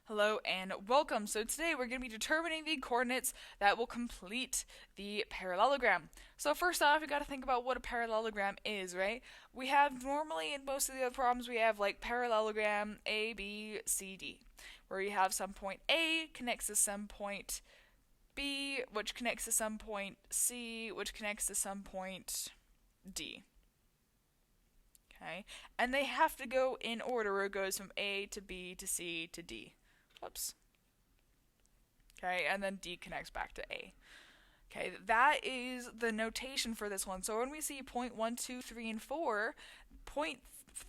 Hello and welcome. So today we're going to be determining the coordinates that will complete the parallelogram. So first off, you got to think about what a parallelogram is, right? We have normally in most of the other problems we have like parallelogram A, B, C, D, where you have some point A connects to some point B, which connects to some point C, which connects to some point D. Okay, and they have to go in order where it goes from A to B to C to D. Whoops. Okay, and then D connects back to A. Okay, that is the notation for this one. So when we see point 1, 2, 3, and 4, point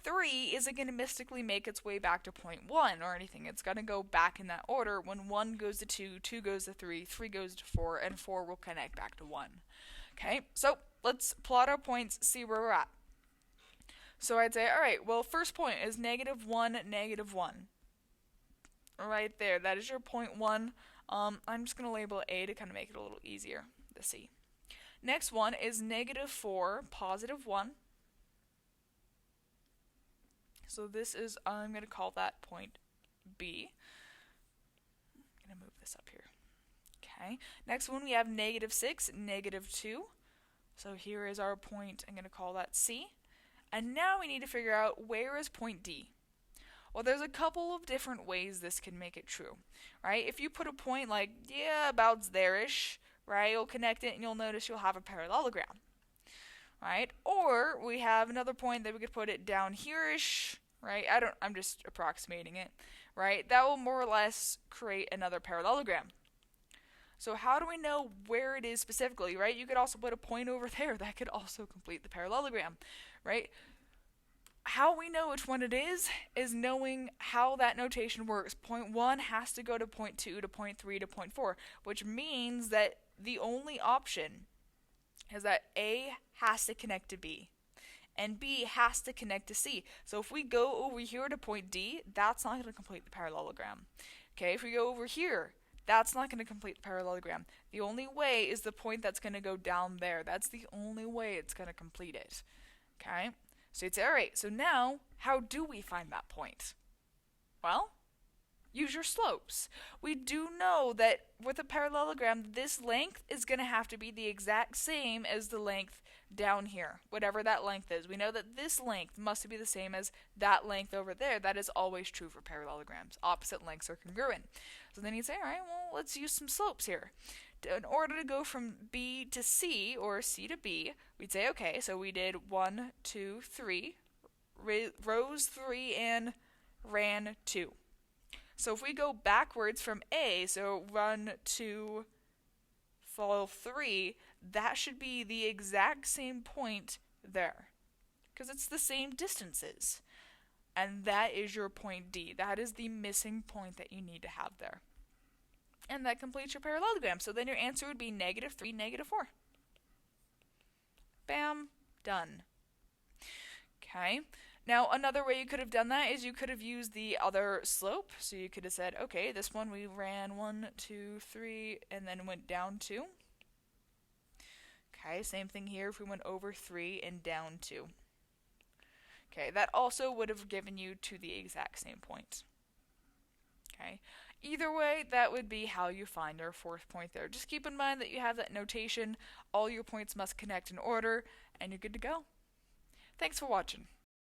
3 isn't going to mystically make its way back to point 1 or anything. It's going to go back in that order. When 1 goes to 2, 2 goes to 3, 3 goes to 4, and 4 will connect back to 1. Okay, so let's plot our points, see where we're at. So I'd say, alright, well, first point is negative 1, negative 1. Right there, that is your point 1. I'm just going to label it A to kind of make it a little easier to see. Next one is negative 4, positive 1. So this is, I'm going to call that point B. I'm going to move this up here. Okay, next one we have negative 6, negative 2. So here is our point, I'm going to call that C. And now we need to figure out where is point D. Well, there's a couple of different ways this can make it true, right? If you put a point like, yeah, about there-ish, right, you'll connect it and you'll notice you'll have a parallelogram, right? Or we have another point that we could put it down here-ish, right? I'm just approximating it, right? That will more or less create another parallelogram. So how do we know where it is specifically, right? You could also put a point over there that could also complete the parallelogram, right? How we know which one it is knowing how that notation works. Point 1 has to go to point 2 to point 3 to point 4, which means that the only option is that A has to connect to B, and B has to connect to C. So if we go over here to point D, that's not going to complete the parallelogram. Okay, if we go over here, that's not going to complete the parallelogram. The only way is the point that's going to go down there. That's the only way it's going to complete it. Okay? So you'd say, alright, so now, how do we find that point? Well, use your slopes. We do know that with a parallelogram, this length is going to have to be the exact same as the length down here, whatever that length is. We know that this length must be the same as that length over there. That is always true for parallelograms. Opposite lengths are congruent. So then you'd say, alright, well, let's use some slopes here. In order to go from B to C, or C to B, we'd say, okay, so we did 1, 2, 3, rose 3, and ran 2. So if we go backwards from A, so run 2, follow 3, that should be the exact same point there, because it's the same distances. And that is your point D. That is the missing point that you need to have there. And that completes your parallelogram. So then your answer would be negative 3, negative 4. Bam, done. Okay. Now another way you could have done that is you could have used the other slope. So you could have said, okay, this one we ran 1, 2, 3, and then went down 2. Okay, same thing here if we went over 3 and down 2. Okay, that also would have given you to the exact same point. Okay. Either way, that would be how you find your fourth point there. Just keep in mind that you have that notation. All your points must connect in order, and you're good to go. Thanks for watching.